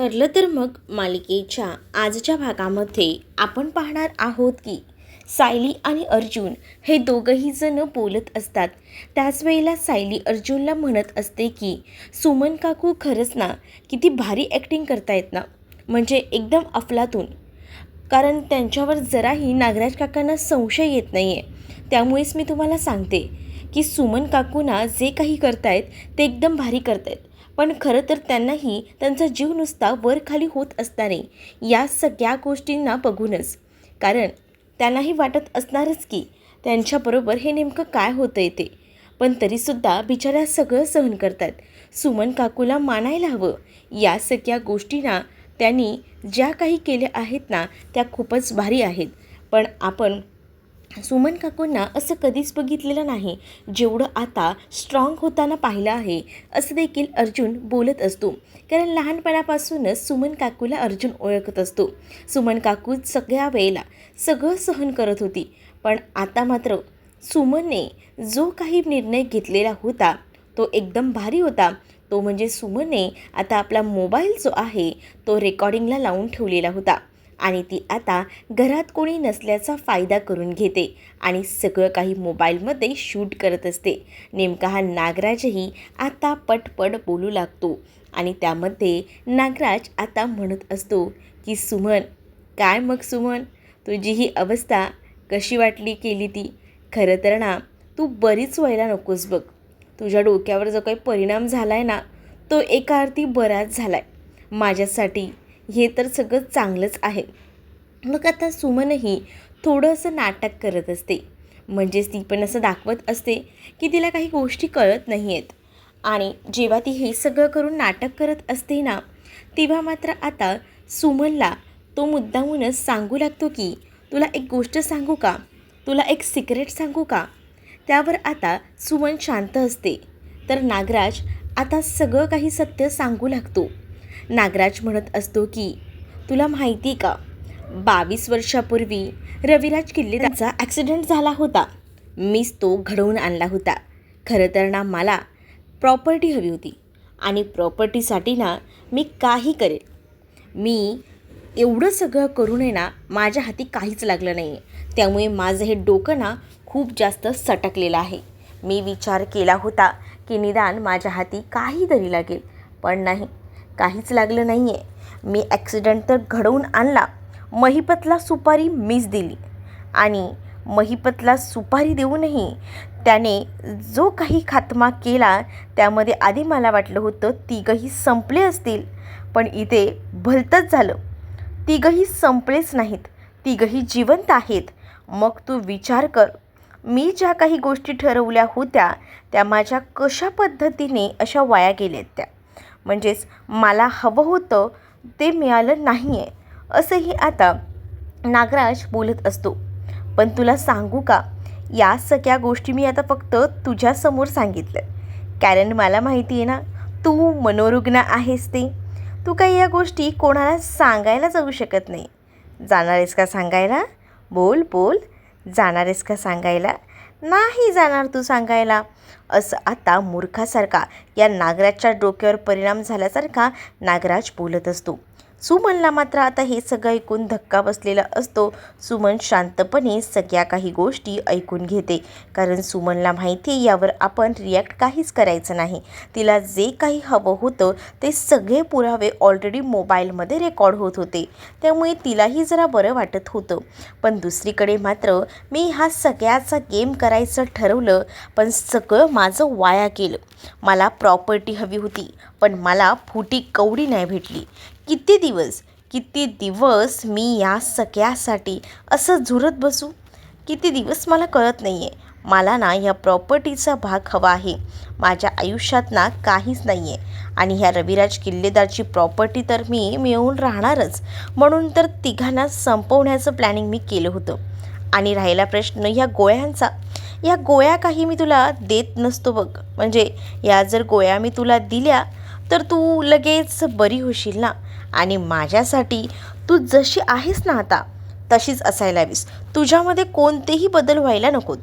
ठरलं तर मग मालिकेच्या आजच्या भागामध्ये आपण पाहणार आहोत की सायली आणि अर्जुन हे दोघंही जण बोलत असतात. त्याच वेळेला सायली अर्जुनला म्हणत असते की सुमन काकू खरंच ना किती भारी ॲक्टिंग करतायत ना, म्हणजे एकदम अफलातून. कारण त्यांच्यावर जराही नागराज काकांना संशय येत नाही आहे. त्यामुळेच मी तुम्हाला सांगते की सुमन काकूंना जे काही करतायत ते एकदम भारी करतायत. पण खरं तर त्यांनाही त्यांचा जीव नुसता वर खाली होत असणारे या सगळ्या गोष्टींना बघूनच, कारण त्यांनाही वाटत असणारच की त्यांच्याबरोबर हे नेमकं काय होतं आहे ते. पण तरीसुद्धा बिचाऱ्या सगळं सहन करतात. सुमन काकूला मानायला हवं. या सगळ्या गोष्टींना त्यांनी ज्या काही केल्या आहेत ना त्या खूपच भारी आहेत. पण आपण सुमन काकूंना असं कधीच बघितलेलं नाही जेवढं आता स्ट्रॉंग होताना पाहिलं आहे, असं देखील अर्जुन बोलत असतो. कारण लहानपणापासूनच सुमन काकूला अर्जुन ओळखत असतो. सुमन काकू सगळ्या वेळेला सगळं सहन करत होती, पण आता मात्र सुमनने जो काही निर्णय घेतलेला होता तो एकदम भारी होता. तो म्हणजे सुमनने आता आपला मोबाईल जो आहे तो रेकॉर्डिंगला लावून ठेवलेला होता आणि ती आता घरात कोणी नसल्याचा फायदा करून घेते आणि सगळं काही मोबाईलमध्ये शूट करत असते. नेमका हा नागराजही आता पटपट बोलू लागतो आणि त्यामध्ये नागराज आता म्हणत असतो की सुमन, काय मग सुमन, तुझी ही अवस्था कशी वाटली केली ती? खरं तर ना तू बरीच व्हायला नकोस बघ. तुझ्या डोक्यावर जो काही परिणाम झाला आहे ना तो एका अर्थी बराच झाला आहे. माझ्यासाठी हे तर सगळं चांगलंच आहे. मग आता सुमनही थोडंसं नाटक करत असते. म्हणजेच ती पण असं दाखवत असते की तिला काही गोष्टी कळत नाही आहेत. आणि जेव्हा ती हे सगळं करून नाटक करत असते ना, तेव्हा मात्र आता सुमनला तो मुद्दामूनच सांगू लागतो की तुला एक गोष्ट सांगू का, तुला एक सिक्रेट सांगू का. त्यावर आता सुमन शांत असते. तर नागराज आता सगळं काही सत्य सांगू लागतो. नागराज म्हणत असतो की तुला माहिती का, 22 वर्षापूर्वी रविराज किल्लेदारचा ॲक्सिडेंट झाला होता. मीच तो घडवून आणला होता. खरं तर ना मला प्रॉपर्टी हवी होती आणि प्रॉपर्टीसाठी ना मी काही करेल. मी एवढं सगळं करूनही ना माझ्या हाती काहीच लागलं नाही आहे. त्यामुळे माझं हे डोकं ना खूप जास्त सटकलेलं आहे. मी विचार केला होता की निदान माझ्या हाती काहीतरी लागेल, पण नाही, काहीच लागलं नाही आहे. मी ॲक्सिडेंट तर घडवून आणला. महिपतला सुपारी मीच दिली आणि महिपतला सुपारी देऊनही त्याने जो काही खात्मा केला त्यामध्ये आधी मला वाटलं होतं तिघंही संपले असतील, पण इथे भलतंच झालं. तिघंही संपलेच नाहीत, तिघंही जिवंत आहेत. मग तू विचार कर, मी ज्या काही गोष्टी ठरवल्या होत्या त्या माझ्या कशा पद्धतीने अशा वाया गेल्यात त्या. म्हणजेच मला हवं होतं ते मिळालं नाही आहे, असंही आता नागराज बोलत असतो. पण तुला सांगू का, या सगळ्या गोष्टी मी आता फक्त तुझ्यासमोर सांगितलं, कारण मला माहिती आहे ना तू मनोरुग्ण आहेस ते. तू काही या गोष्टी कोणाला सांगायला जाऊ शकत नाही. जाणार आहेस का सांगायला? बोल बोल, जाणार आहेस का सांगायला? नाही जाणार तू सांगायला. असं आता मूर्खासारखा या नागराजच्या डोक्यावर परिणाम झाल्यासारखा नागराज बोलत असतो. सुमनला मात्र आता हे सगळं ऐकून धक्का बसलेला असतो. सुमन शांतपणे सगळ्या काही गोष्टी ऐकून घेते, कारण सुमनला माहिती आहे यावर आपण रिॲक्ट काहीच करायचं नाही. तिला जे काही हवं होतं ते सगळे पुरावे ऑलरेडी मोबाईलमध्ये रेकॉर्ड होत होते, त्यामुळे तिलाही जरा बरं वाटत होतं. पण दुसरीकडे मात्र मी हा सगळ्याचा गेम करायचं ठरवलं, पण सगळं माझं वाया गेलं. मला प्रॉपर्टी हवी होती, पण मला फुटी कवडी नाही भेटली. किती दिवस मी या सगळ्यासाठी असं झुरत बसू? किती दिवस मला कळत नाही आहे. मला ना या प्रॉपर्टीचा भाग हवा आहे. माझ्या आयुष्यात ना काहीच नाही आहे आणि ह्या रविराज किल्लेदारची प्रॉपर्टी तर मी मिळवून राहणारच. म्हणून तर तिघांना संपवण्याचं प्लॅनिंग मी केलं होतं. आणि राहिला प्रश्न ह्या गोळ्यांचा, या गोळ्या काही मी तुला देत नसतो बघ. म्हणजे या जर गोळ्या मी तुला दिल्या तर तू लगेच बरी होशील ना, आणि माझ्यासाठी तू जशी आहेस ना आता तशीच असायला हवीस. तुझ्यामध्ये कोणतेही बदल व्हायला नकोत,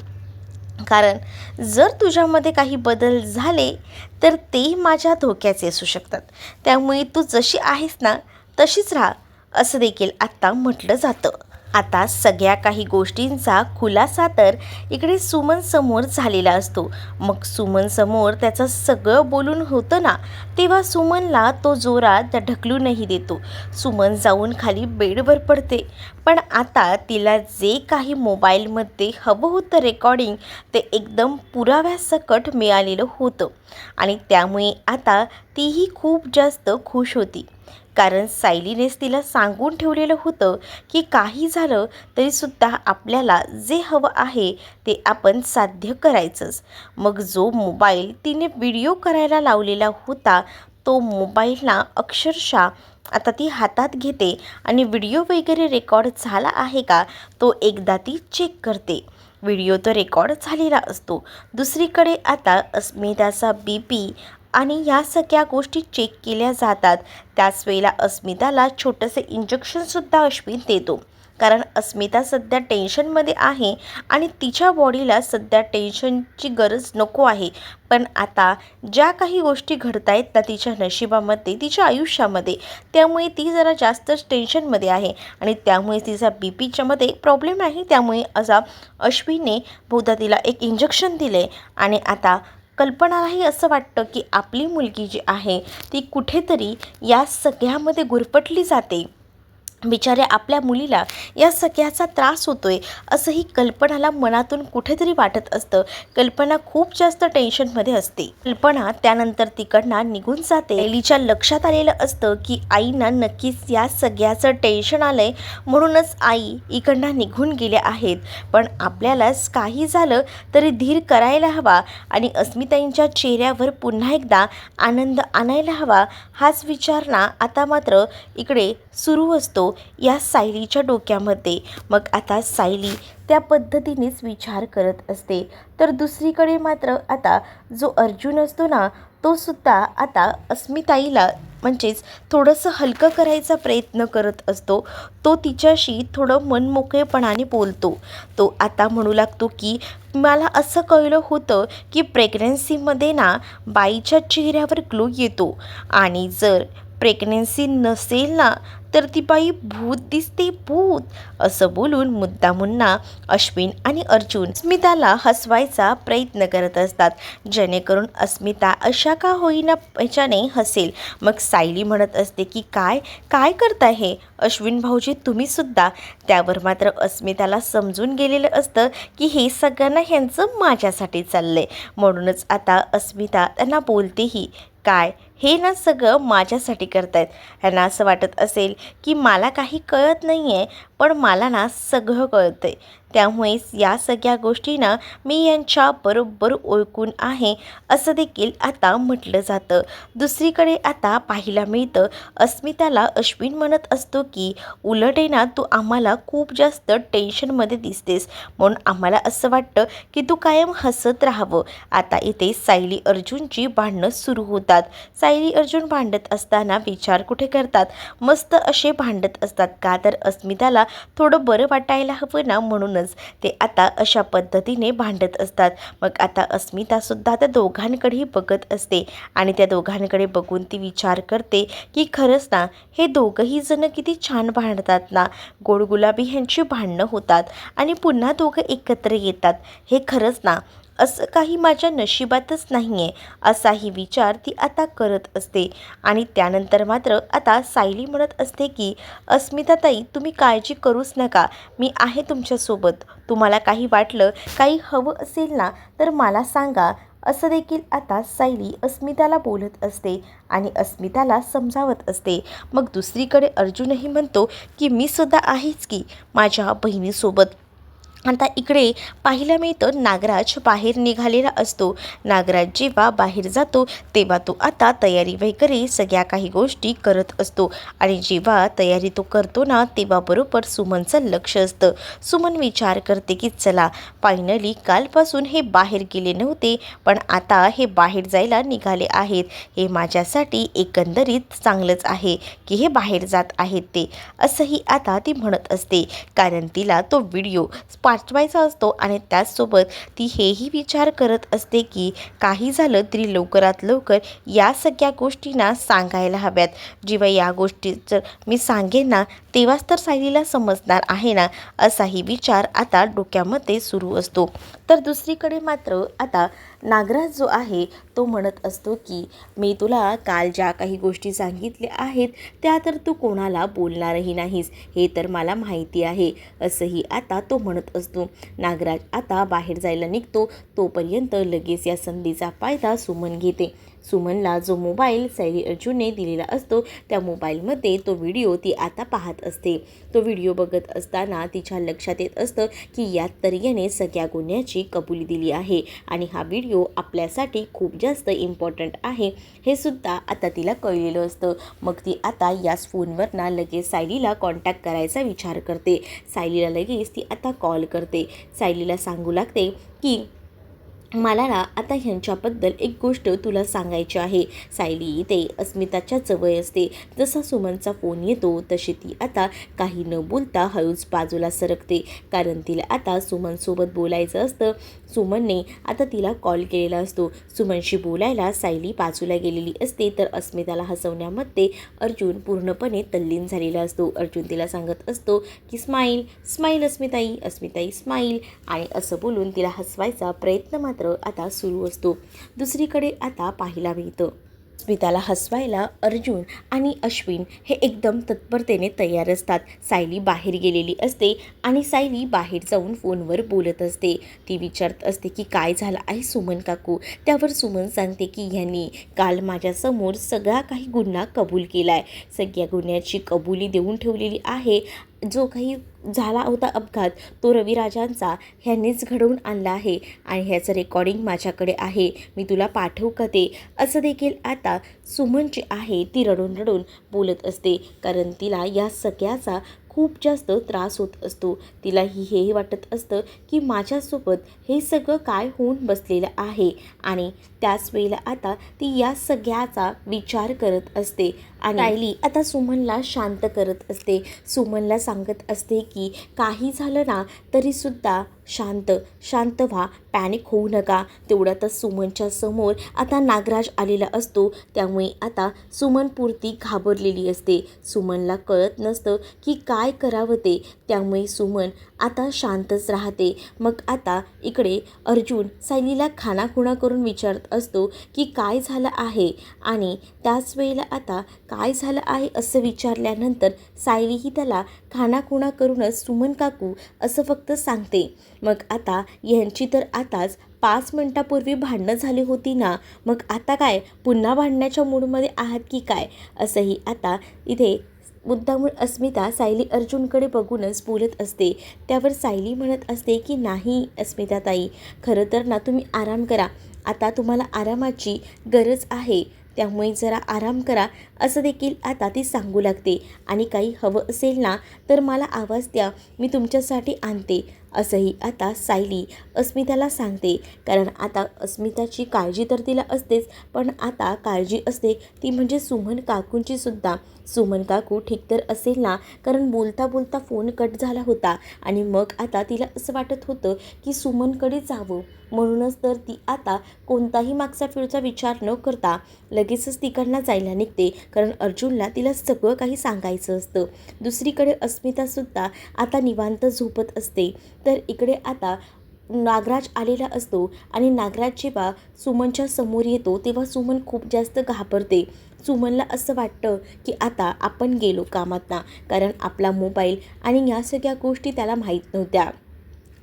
कारण जर तुझ्यामध्ये काही बदल झाले तर ते माझ्या धोक्याचे असू शकतात. त्यामुळे तू जशी आहेस ना तशीच राहा असं देखील आत्ता म्हटलं जातं. आता सगळ्या काही गोष्टींचा खुलासा तर इकडे सुमन समोर झालेला असतो. मग सुमन समोर त्याचं सगळं बोलून होतं ना, तेव्हा सुमनला तो जोरात ढकलूनही देतो. सुमन जाऊन खाली बेडवर पडते. पण आता तिला जे काही मोबाईलमध्ये हवं होतं रेकॉर्डिंग ते एकदम पुराव्यासकट मिळालेलं होतं आणि त्यामुळे आता तीही खूप जास्त खुश होती. कारण सायलीनेच तिला सांगून ठेवलेलं होतं की काही झालं तरीसुद्धा आपल्याला जे हवं आहे ते आपण साध्य करायचंच. मग जो मोबाईल तिने व्हिडिओ करायला लावलेला होता तो मोबाईलला अक्षरशः आता ती हातात घेते आणि व्हिडिओ वगैरे रेकॉर्ड झाला आहे का तो एकदा ती चेक करते. व्हिडिओ तर रेकॉर्ड झालेला असतो. दुसरीकडे आता अस्मिताचा BP आणि या सगळ्या गोष्टी चेक केल्या जातात. त्याच वेळेला अस्मिताला छोटंसं इंजेक्शनसुद्धा अश्विन देतो. कारण अस्मिता सध्या टेन्शनमध्ये आहे आणि तिच्या बॉडीला सध्या टेन्शनची गरज नको आहे. पण आता ज्या काही गोष्टी घडत आहेत ना तिच्या नशिबामध्ये, तिच्या आयुष्यामध्ये, त्यामुळे ती जरा जास्तच टेन्शनमध्ये आहे आणि त्यामुळे तिचा BPच्यामध्ये प्रॉब्लेम आहे. त्यामुळे असा अश्विनने बहुधा तिला एक इंजेक्शन दिले आणि आता कल्पनालाही असं वाटतं की आपली मुलगी जी आहे ती कुठेतरी या सगळ्यामध्ये गुरफटली जाते. बिचाऱ्या आपल्या मुलीला या सगळ्याचा त्रास होतोय असंही कल्पनाला मनातून कुठेतरी वाटत असतं. कल्पना खूप जास्त टेन्शनमध्ये असते. कल्पना त्यानंतर तिकडनं निघून जाते. सायलीच्या लक्षात आलेलं असतं की आईना नक्कीच या सगळ्याचं टेन्शन आलंय म्हणूनच आई इकडनं निघून गेल्या आहेत. पण आपल्यालाच काही झालं तरी धीर करायला हवा आणि अस्मिताईंच्या चेहऱ्यावर पुन्हा एकदा आनंद आणायला हवा हाच विचार ना आता मात्र इकडे सुरू असतो या सायलीच्या डोक्यामध्ये. मग आता सायली त्या पद्धतीनेच विचार करत असते. तर दुसरीकडे मात्र आता जो अर्जुन असतो ना तो सुद्धा आता अस्मिताईला म्हणजेच थोडंसं हलकं करायचा प्रयत्न करत असतो. तो तिच्याशी थोडं मनमोकळेपणाने बोलतो. तो आता म्हणू लागतो की मला असं कळलं होतं की प्रेग्नन्सीमध्ये ना बाईच्या चेहऱ्यावर ग्लो येतो आणि जर प्रेग्नन्सी नसेल ना तर ती बाई भूत दिसते, भूत असं बोलून मुद्दामुन्ना अश्विन आणि अर्जुन अस्मिताला हसवायचा प्रयत्न करत असतात. जेणेकरून अस्मिता अशा का होईना याच्याने हसेल. मग सायली म्हणत असते की काय काय करताय हे अश्विन भाऊजी तुम्हीसुद्धा. त्यावर मात्र अस्मिताला समजून गेलेलं असतं की हे सगळ्यांना ह्यांचं माझ्यासाठी चाललंय. म्हणूनच आता अस्मिता त्यांना बोलतेही काय हे ना सगळं माझ्यासाठी करतायत. ह्यांना असं वाटत असेल की मला काही कळत नाही आहे पण मला ना सगळं कळतं आहे. त्यामुळेच या सगळ्या गोष्टींना मी यांच्या बरोबर ओळखून आहे असं देखील आता म्हटलं जातं. दुसरीकडे आता पाहायला मिळतं अस्मिताला अश्विन म्हणत असतो की उलट आहे ना तू आम्हाला खूप जास्त टेन्शनमध्ये दिसतेस म्हणून आम्हाला असं वाटतं की तू कायम हसत राहावं. आता इथे सायली अर्जुनची भांडणं सुरू होतात. सायली अर्जुन भांडत असताना विचार कुठे करतात, मस्त असे भांडत असतात. का तर अस्मिताला थोडं बरं वाटायला हवं ना म्हणूनच ते आता अशा पद्धतीने भांडत असतात. मग आता अस्मितासुद्धा त्या दोघांकडेही बघत असते आणि त्या दोघांकडे बघून ती विचार करते की खरंच ना हे दोघंही जण किती छान भांडतात ना. गोड गुलाबी ह्यांची भांडणं होतात आणि पुन्हा दोघं एकत्र येतात. हे खरंच ना असं काही माझ्या नशिबातच नाही आहे असाही विचार ती आता करत असते. आणि त्यानंतर मात्र आता सायली म्हणत असते की अस्मिताताई तुम्ही काळजी करूच नका, मी आहे तुमच्यासोबत. तुम्हाला काही वाटलं काही हवं असेल ना तर मला सांगा असं देखील आता सायली अस्मिताला बोलत असते आणि अस्मिताला समजावत असते. मग दुसरीकडे अर्जुनही म्हणतो की मी सुद्धा आहेच की माझ्या बहिणीसोबत. आता इकडे पाहायला मिळतं नागराज बाहेर निघालेला असतो. नागराज जेव्हा बाहेर जातो तेव्हा तो आता तयारी वगैरे सगळ्या काही गोष्टी करत असतो आणि जेव्हा तयारी तो करतो ना तेव्हा बरोबर सुमनचं लक्ष असतं. सुमन विचार करते की चला फायनली कालपासून हे बाहेर गेले नव्हते पण आता हे बाहेर जायला निघाले आहेत. हे माझ्यासाठी एकंदरीत चांगलंच आहे की हे बाहेर जात आहेत ते असंही आता ती म्हणत असते. कारण तिला तो व्हिडिओ वाचवायचा असतो आणि त्याचसोबत ती हेही विचार करत असते की काही झालं तरी लवकरात लवकर या सगळ्या गोष्टींना सांगायला हव्यात. जेव्हा या गोष्टी जर मी सांगेन ना तेव्हाच तर सायलीला समजणार आहे ना, असाही विचार आता डोक्यामध्ये सुरू असतो. तर दुसरीकडे मात्र आता नागराज जो आहे तो म्हणत असतो की मी तुला काल ज्या काही गोष्टी सांगितल्या आहेत त्या तर तू कोणाला बोलणारही नाहीस, हे तर मला माहिती आहे, असंही आता तो म्हणत असतो. नागराज आता बाहेर जायला निघतो तोपर्यंत लगेच या संधीचा फायदा सुमन घेते. सुमनला जो मोबाईल सायली अर्जुनने दिलेला असतो त्या मोबाईलमध्ये तो व्हिडिओ ती आता पाहत असते. तो व्हिडिओ बघत असताना तिच्या लक्षात येत असतं की यात तर याने सगळ्या गुन्ह्याची कबुली दिली आहे आणि हा व्हिडिओ आपल्यासाठी खूप जास्त इम्पॉर्टंट आहे हे सुद्धा आता तिला कळलेलं असतं. मग ती आता याच फोनवर लगेच सायलीला कॉन्टॅक्ट करायचा विचार करते. सायलीला लगेच ती आता कॉल करते. सायलीला सांगू लागते की मला ना आता ह्यांच्याबद्दल एक गोष्ट तुला सांगायची आहे. सायली ते अस्मिताच्या जवळ असते. जसा सुमनचा फोन येतो तशी ती आता काही न बोलता हळूच बाजूला सरकते, कारण तिला आता सुमनसोबत बोलायचं असतं. सुमनने आता तिला कॉल केलेला असतो. सुमनशी बोलायला सायली बाजूला गेलेली असते. तर अस्मिताला हसवण्यामध्ये अर्जुन पूर्णपणे तल्लीन झालेला असतो. अर्जुन तिला सांगत असतो की स्माईल स्माईल अस्मिताई, अस्मिताई स्माईल, आणि असं बोलून तिला हसवायचा प्रयत्न मात्र आता सुरू असतो. दुसरीकडे आता पाहायला मिळतं अस्मिताला हसवायला अर्जुन आणि अश्विन हे एकदम तत्परतेने तयार असतात. सायली बाहेर गेलेली असते आणि सायली बाहेर जाऊन फोनवर बोलत असते. ती विचारत असते की काय झालं आहे सुमन काकू. त्यावर सुमन सांगते की ह्यांनी काल माझ्यासमोर सगळा काही गुन्हा कबूल केला आहे, सगळ्या गुन्ह्याची कबुली देऊन ठेवलेली आहे. जो काही झाला होता अपघात तो रविराजांचा ह्यांनीच घडवून आणला आहे आणि ह्याचं रेकॉर्डिंग माझ्याकडे आहे, मी तुला पाठवू का ते, असं देखील आता सुमन जी आहे ती रडून रडून बोलत असते. कारण तिला या सगळ्याचा खूप जास्त त्रास होत असतो. तिला हेही वाटत असतं की माझ्यासोबत हे सगळं काय होऊन बसलेलं आहे आणि त्याच वेळेला आता ती या सगळ्याचा विचार करत असते. आणि सायली आता सुमनला शांत करत असते. सुमनला सांगत असते की काही झालं ना तरीसुद्धा शांत व्हा, पॅनिक होऊ नका. तेवढ्यातच सुमनच्या समोर आता नागराज आलेला असतो. त्यामुळे आता सुमन पुरती घाबरलेली असते. सुमनला कळत नसतं की काय करावं ते, त्यामुळे सुमन आता शांतच राहते. मग आता इकडे अर्जुन सायलीला खाणाखुणा करून विचारत असतो की काय झालं आहे, आणि त्याच वेळेला आता काय झालं आहे असं विचारल्यानंतर सायलीही त्याला खाणाखुणा करूनच सुमन काकू असं फक्त सांगते. मग आता यांची तर आताच 5 मिनिटापूर्वी भांडणं झाली होती ना, मग आता काय पुन्हा भांडण्याच्या मूडमध्ये आहात की काय, असंही आता इथे मुद्दामून अस्मिता सायली अर्जुनकडे बघूनच बोलत असते. त्यावर सायली म्हणत असते की नाही अस्मिताताई, खरं तर ना तुम्ही आराम करा, आता तुम्हाला आरामाची गरज आहे, त्यामुळे जरा आराम करा, असं देखील आता ती सांगू लागते. आणि काही हवं असेल ना तर मला आवाज द्या, मी तुमच्यासाठी आणते, असंही आता सायली अस्मिताला सांगते. कारण आता अस्मिताची काळजी तर तिला असतेच, पण आता काळजी असते ती म्हणजे सुमन काकूंची सुद्धा. सुमन काकू ठीक तर असेल ना, कारण बोलता बोलता फोन कट झाला होता आणि मग आता तिला असं वाटत होतं की सुमनकडे जावं, म्हणूनच तर ती आता कोणताही मागचा फिरचा विचार न करता लगेचच तिकडनं जायला निघते. कारण अर्जुनला तिला सगळं काही सांगायचं असतं. दुसरीकडे अस्मितासुद्धा आता निवांत झोपत असते. तर इकडे आता नागराज आलेला असतो आणि नागराज जेव्हा सुमनच्या समोर येतो तेव्हा सुमन खूप जास्त घाबरते. सुमनला असं वाटतं की आता आपण गेलो कामातना, कारण आपला मोबाईल आणि या सगळ्या गोष्टी त्याला माहीत नव्हत्या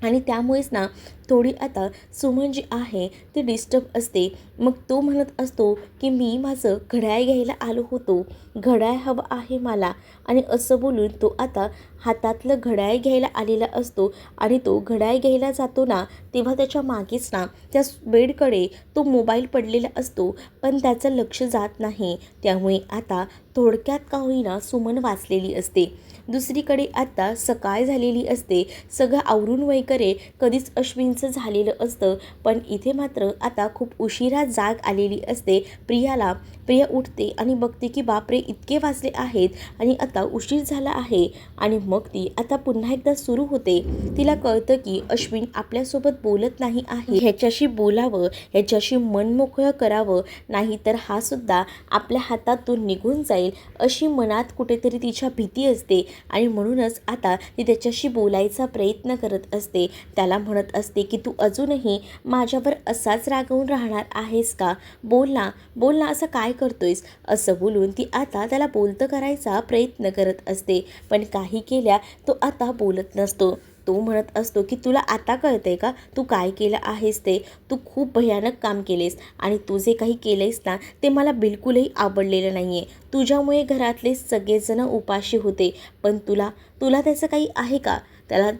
आणि त्यामुळेच ना थोडी आता सुमन जी आहे ती डिस्टर्ब असते. मग तो म्हणत असतो की मी माझं घड्याळ घ्यायला आलो होतो, घड्याळ हवं आहे मला, आणि असं बोलून तो आता हातातलं घड्याळ घ्यायला आलेला असतो. आणि तो घड्याळ घ्यायला जातो ना तेव्हा त्याच्या मागेच ना त्या बेडकडे तो मोबाईल पडलेला असतो, पण त्याचं लक्ष जात नाही. त्यामुळे आता थोडक्यात का होईना सुमन वाचलेली असते. दुसरीकडे आता सकाळ झालेली असते. सगळं आवरून वगैरे कधीच अश्विनचं झालेलं असतं, पण इथे मात्र आता खूप उशिरा जाग आलेली असते प्रियाला. प्रिया उठते आणि बघते की बापरे इतके वाजले आहेत आणि आता उशीर झाला आहे. आणि मग ती आता पुन्हा एकदा सुरू होते. तिला कळतं की अश्विन आपल्यासोबत बोलत नाही आहे, ह्याच्याशी बोलावं, ह्याच्याशी मन मोकळं करावं, नाहीतर हा सुद्धा आपल्या हातातून निघून जाईल अशी मनात कुठेतरी तिच्या भीती असते. आणि म्हणूनच आता ती त्याच्याशी बोलायचा प्रयत्न करत असते. त्याला म्हणत असते की तू अजूनही माझ्यावर असाच रागवून राहणार आहेस का? बोल ना, बोल ना, असं काय करतोयस? असं बोलून ती आता त्याला बोलतं करायचा प्रयत्न करत असते. पण काही केल्या तो आता बोलत नसतो. तो म्हणत असतो की तुला आता कळतंय का तू काय केलं आहेस ते? तू खूप भयानक काम केलेस आणि तू जे काही केलेस ना ते मला बिलकुलही आवडलेलं नाही आहे. तुझ्यामुळे घरातले सगळेजण उपाशी होते, पण तुला तुला त्याचं काही आहे का?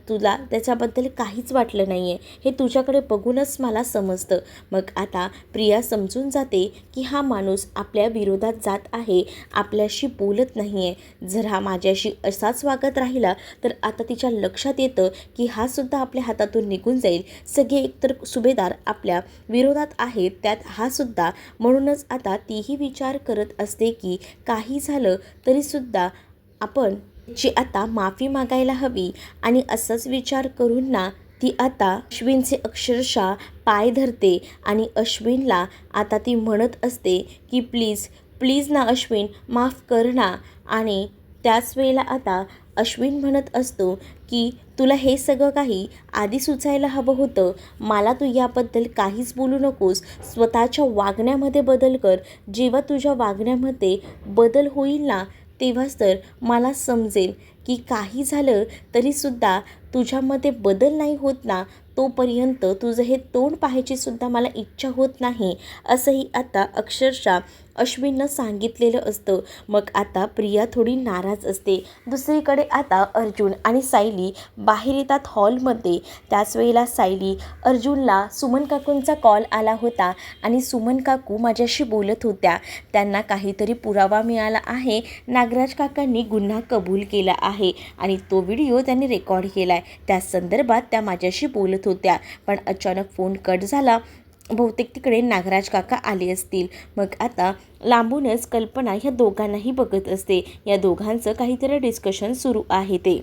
तुला त्याच्याबद्दल काहीच वाटलं नाही आहे, हे तुझ्याकडे बघूनच मला समजतं. मग आता प्रिया समजून जाते की हा माणूस आपल्या विरोधात जात आहे, आपल्याशी बोलत नाही आहे. जर हा माझ्याशी असाच वागत राहिला तर आता तिच्या लक्षात येतं की हा सुद्धा आपल्या हातातून निघून जाईल. सगळे एकतर सुभेदार आपल्या विरोधात आहेत, त्यात हा सुद्धा. म्हणूनच आता तीही विचार करत असते की काही झालं तरीसुद्धा आपण ची आता माफी मागायला हवी. आणि असंच विचार करून ना ती आता अश्विनचे अक्षरशः पाय धरते आणि अश्विनला आता ती म्हणत असते की प्लीज प्लीज ना अश्विन, माफ कर ना. आणि त्याच वेळेला आता अश्विन म्हणत असतो की तुला हे सगळं काही आधी सुचायला हवं होतं. मला तू याबद्दल काहीच बोलू नकोस. स्वतःच्या वागण्यामध्ये बदल कर. जेव्हा तुझ्या वागण्यामध्ये बदल होईल ना तेव्हाच तर मला समजेल की काही झालं तरीसुद्धा तुझ्यामध्ये बदल नाही होत ना, तोपर्यंत तुझं हे तोंड पाहायची सुद्धा मला इच्छा होत नाही, असंही आता अक्षरशः अश्विननं सांगितलेलं असतं. मग आता प्रिया थोडी नाराज असते. दुसरीकडे आता अर्जुन आणि सायली बाहेर येतात हॉलमध्ये. त्याच वेळेला सायली अर्जुनला सुमन काकूंचा कॉल आला होता आणि सुमन काकू माझ्याशी बोलत होत्या. त्यांना काहीतरी पुरावा मिळाला आहे. नागराज काकांनी गुन्हा कबूल केला आहे आणि तो व्हिडिओ त्यांनी रेकॉर्ड केला आहे. त्या संदर्भात त्या माझ्याशी बोलत होत्या, पण अचानक फोन कट झाला. बहुतेक तिकडे नागराज काका आले असतील. मग आता लांबूनच कल्पना ह्या दोघांनाही बघत असते. या दोघांचं काहीतरी डिस्कशन सुरू आहे ते.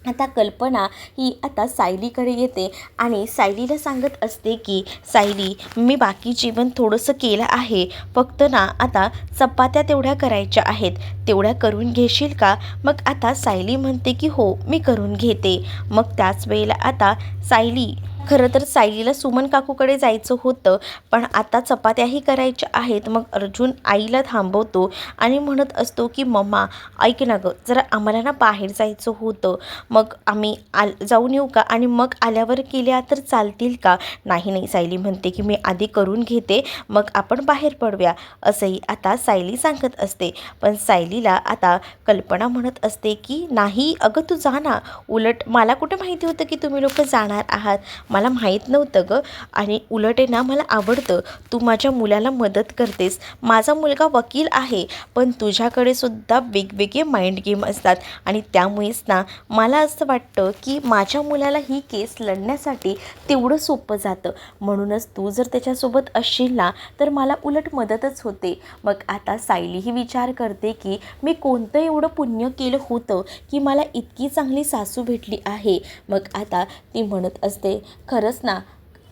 आता कल्पना ही आता सायलीकडे येते आणि सायलीला सांगत असते की सायली, मी बाकी जेवण थोडंसं केलं आहे, फक्त ना आता चपात्या तेवढ्या करायच्या आहेत, तेवढ्या करून घेशील का? मग आता सायली म्हणते की हो, मी करून घेते. मग त्याच वेळेला आता सायली, खरं तर सायलीला सुमन काकूकडे जायचं होतं, पण आता चपात्याही करायच्या आहेत. मग अर्जुन आईला थांबवतो आणि म्हणत असतो की मम्मा ऐक ना गं, जरा आम्हाला ना बाहेर जायचं होतं, मग आम्ही जाऊन येऊ का? आणि मग आल्यावर केल्या तर चालतील का? नाही नाही, सायली म्हणते की मी आधी करून घेते, मग आपण बाहेर पडूया, असंही आता सायली सांगत असते. पण सायलीला आता कल्पना म्हणत असते की नाही अगं, तू जा ना, उलट मला कुठं माहिती होतं की तुम्ही लोक जाणार आहात, मला माहीत नव्हतं गं. आणि उलट आहे ना, मला आवडतं तू माझ्या मुलाला मदत करतेस. माझा मुलगा वकील आहे, पण तुझ्याकडे सुद्धा वेगवेगळे माइंड गेम असतात आणि त्यामुळेच ना मला असं वाटतं की माझ्या मुलाला ही केस लढण्यासाठी तेवढं सोपं जातं. म्हणूनच तू जर त्याच्यासोबत असशील ना तर मला उलट मदतच होते. मग आता सायलीही विचार करते की मी कोणतं एवढं पुण्य केलं होतं की मला इतकी चांगली सासू भेटली आहे. मग आता ती म्हणत असते, खरंच ना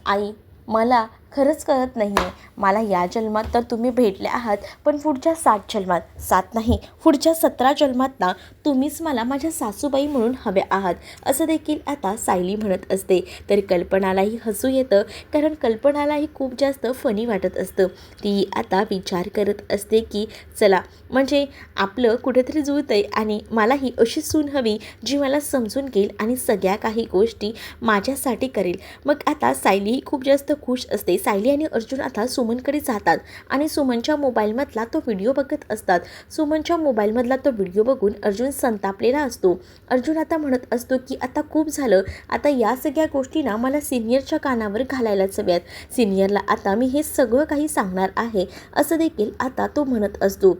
आई, मला खरंच कळत नाही आहे, मला या जन्मात तर तुम्ही भेटले आहात, पण पुढच्या 7 जन्मात, 7 नाही पुढच्या 17 जन्मात ना तुम्हीच मला माझ्या सासूबाई म्हणून हवे आहात, असं देखील आता सायली म्हणत असते. तर कल्पनालाही हसू येतं, कारण कल्पनालाही खूप जास्त फनी वाटत असतं. ती आता विचार करत असते की चला, म्हणजे आपलं कुठेतरी जुळतंय आणि मलाही अशी सून हवी जी मला समजून घेईल आणि सगळ्या काही गोष्टी माझ्यासाठी करेल. मग आता सायलीही खूप जास्त खुश असते. सायली आणि अर्जुन आता सुमनकडे जातात आणि सुमनच्या मोबाईलमधला तो व्हिडिओ बघत असतात. सुमनच्या मोबाईलमधला तो व्हिडिओ बघून अर्जुन संतापलेला असतो. अर्जुन आता म्हणत असतो की आता खूप झालं, आता या सगळ्या गोष्टी ना मला सिनियरच्या कानावर घालायलाच हव्यात, सिनियरला आता मी हे सगळं काही सांगणार आहे, असं देखील आता तो म्हणत असतो.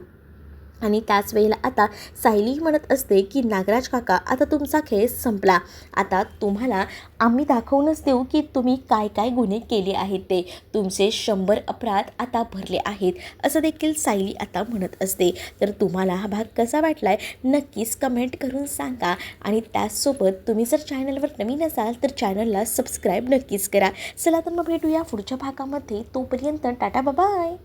आणि त्याच वेळेला आता सायली म्हणत असते की नागराज काका आता तुमचा खेळ संपला, आता तुम्हाला आम्ही दाखवूनच देऊ की तुम्ही काय काय गुन्हे केले आहेत, ते तुमचे 100 अपराध आता भरले आहेत, असं देखील सायली आता म्हणत असते. तर तुम्हाला हा भाग कसा वाटला आहे नक्कीच कमेंट करून सांगा. आणि त्याचसोबत तुम्ही जर चॅनलवर नवीन असाल तर चॅनलला सबस्क्राईब नक्कीच करा. चला तर मग भेटूया पुढच्या भागामध्ये. तोपर्यंत टाटा बाय.